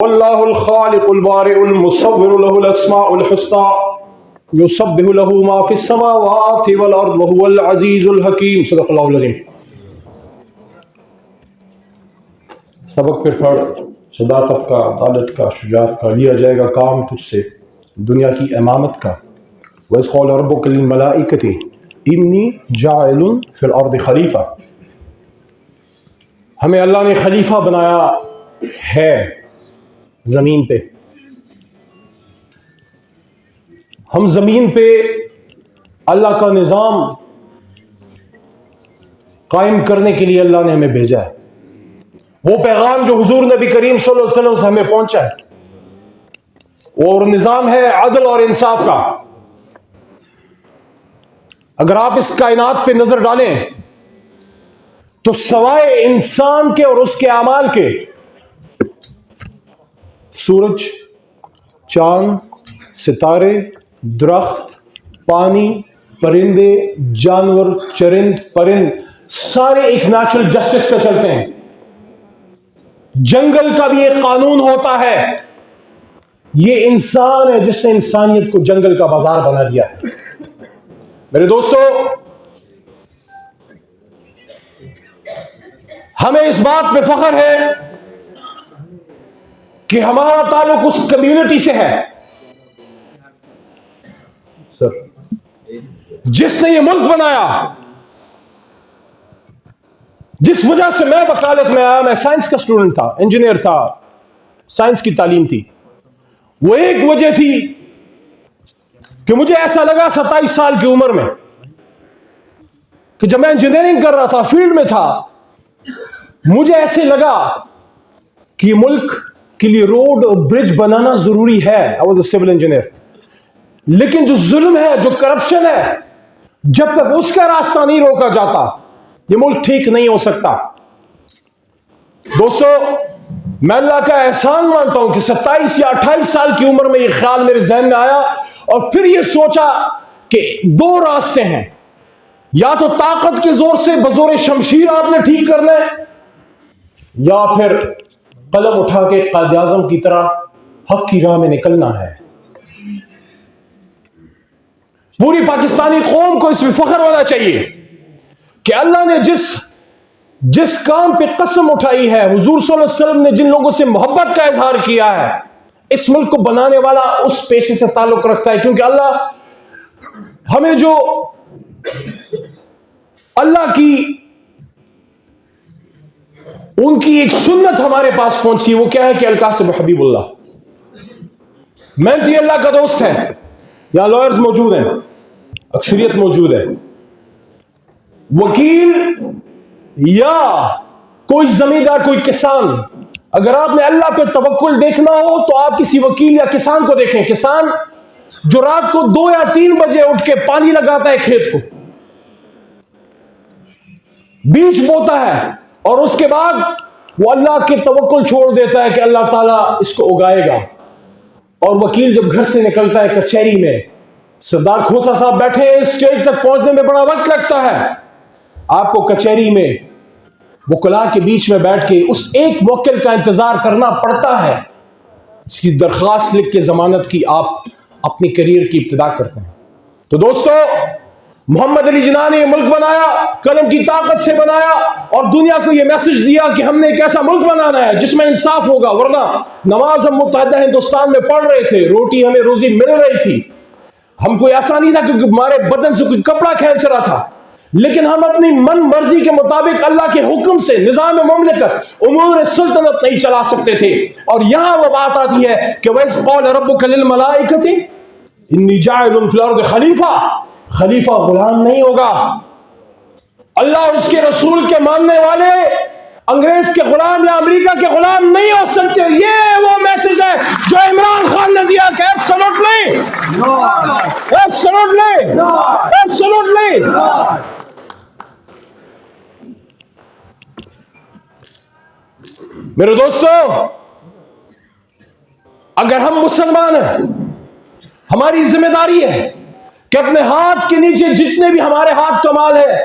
واللہ الخالق البارئ المصور له الاسماء الحسنى یسبح له ما فی السماوات والارض وهو العزیز الحکیم۔ صدق اللہ العظیم۔ سبق پھر پڑھ، صداقت کا، عدالت کا، شجاعت کا، لیا جائے گا کام تجھ سے دنیا کی امامت کا۔ وَإِذْ قَالَ رَبُّكَ لِلْمَلَائِكَةِ إِنِّي جَاعِلٌ فِي الْأَرْضِ خلیفہ۔ ہمیں اللہ نے خلیفہ بنایا ہے زمین پہ۔ ہم زمین پہ اللہ کا نظام قائم کرنے کے لیے اللہ نے ہمیں بھیجا ہے۔ وہ پیغام جو حضور نبی کریم صلی اللہ علیہ وسلم سے ہمیں پہنچا ہے، اور نظام ہے عدل اور انصاف کا۔ اگر آپ اس کائنات پہ نظر ڈالیں تو سوائے انسان کے اور اس کے اعمال کے، سورج، چاند، ستارے، درخت، پانی، پرندے، جانور، چرند پرند، سارے ایک نیچرل جسٹس پہ چلتے ہیں۔ جنگل کا بھی ایک قانون ہوتا ہے۔ یہ انسان ہے جس نے انسانیت کو جنگل کا بازار بنا دیا ہے۔ میرے دوستو، ہمیں اس بات پہ فخر ہے کہ ہمارا تعلق اس کمیونٹی سے ہے سر جس نے یہ ملک بنایا، جس وجہ سے میں وکالت میں آیا۔ میں سائنس کا اسٹوڈنٹ تھا، انجینئر تھا، سائنس کی تعلیم تھی۔ وہ ایک وجہ تھی کہ مجھے ایسا لگا 27 سال کی عمر میں کہ جب میں انجینئرنگ کر رہا تھا، فیلڈ میں تھا، مجھے ایسے لگا کہ یہ ملک کے لیے روڈ اور برج بنانا ضروری ہے۔ I was a civil engineer۔ لیکن جو ظلم ہے، جو کرپشن ہے، جب تک اس کا راستہ نہیں روکا جاتا، یہ ملک ٹھیک نہیں ہو سکتا۔ دوستو، میں اللہ کا احسان مانتا ہوں کہ 27 یا 28 سال کی عمر میں یہ خیال میرے ذہن میں آیا، اور پھر یہ سوچا کہ دو راستے ہیں، یا تو طاقت کے زور سے بزور شمشیر آپ نے ٹھیک کرنا ہے، یا پھر قلم اٹھا کے قائد اعظم کی طرح حق کی راہ میں نکلنا ہے۔ پوری پاکستانی قوم کو اس میں فخر ہونا چاہیے کہ اللہ نے جس کام پہ قسم اٹھائی ہے، حضور صلی اللہ علیہ وسلم نے جن لوگوں سے محبت کا اظہار کیا ہے، اس ملک کو بنانے والا اس پیشے سے تعلق رکھتا ہے۔ کیونکہ اللہ ہمیں جو اللہ کی ان کی ایک سنت ہمارے پاس پہنچی، وہ کیا ہے کہ القاسم حبیب اللہ محنتی اللہ کا دوست ہے۔ یہاں لائرز موجود ہیں، اکثریت موجود ہے، وکیل یا کوئی زمیندار، کوئی کسان۔ اگر آپ نے اللہ پہ توکل دیکھنا ہو تو آپ کسی وکیل یا کسان کو دیکھیں۔ کسان جو رات کو 2 یا 3 بجے اٹھ کے پانی لگاتا ہے کھیت کو، بیج بوتا ہے، اور اس کے بعد وہ اللہ کے توکل چھوڑ دیتا ہے کہ اللہ تعالیٰ اس کو اگائے گا۔ اور وکیل جب گھر سے نکلتا ہے کچہری میں، سردار کھوسا صاحب بیٹھے ہیں، اس اسٹیج تک پہنچنے میں بڑا وقت لگتا ہے۔ آپ کو کچہری میں وکلاء کے بیچ میں بیٹھ کے اس ایک موکل کا انتظار کرنا پڑتا ہے اس کی درخواست لکھ کے ضمانت کی آپ اپنی کیریئر کی ابتدا کرتے ہیں۔ تو دوستو، محمد علی جناح نے یہ ملک بنایا، قلم کی طاقت سے بنایا، اور دنیا کو یہ میسج دیا کہ ہم نے ایک ایسا ملک بنانا ہے جس میں انصاف ہوگا۔ ورنہ نماز ہم متحدہ ہندوستان میں پڑھ رہے تھے، روٹی ہمیں روزی مل رہی تھی، ہم کوئی ایسا نہیں تھا کیونکہ ہمارے بدن سے کوئی کپڑا کھینچ رہا تھا، لیکن ہم اپنی من مرضی کے مطابق اللہ کے حکم سے نظام مملکت، امور سلطنت نہیں چلا سکتے تھے۔ اور یہاں وہ بات آتی ہے کہ وَإِذْ قَالَ رَبُّكَ لِلْمَلَائِكَةِ إِنِّي جَاعِلٌ فِي الْأَرْضِ خلیفہ۔ خلیفہ غلام نہیں ہوگا۔ اللہ اور اس کے رسول کے ماننے والے انگریز کے غلام یا امریکہ کے غلام نہیں ہو سکتے۔ یہ وہ میسج ہے جو عمران خان نے دیا کہ ایبسولوٹلی، ایبسولوٹلی، ایبسولوٹلی۔ میرے دوستو، اگر ہم مسلمان ہیں، ہماری ذمہ داری ہے کہ اپنے ہاتھ کے نیچے جتنے بھی ہمارے ہاتھ کا مال ہے،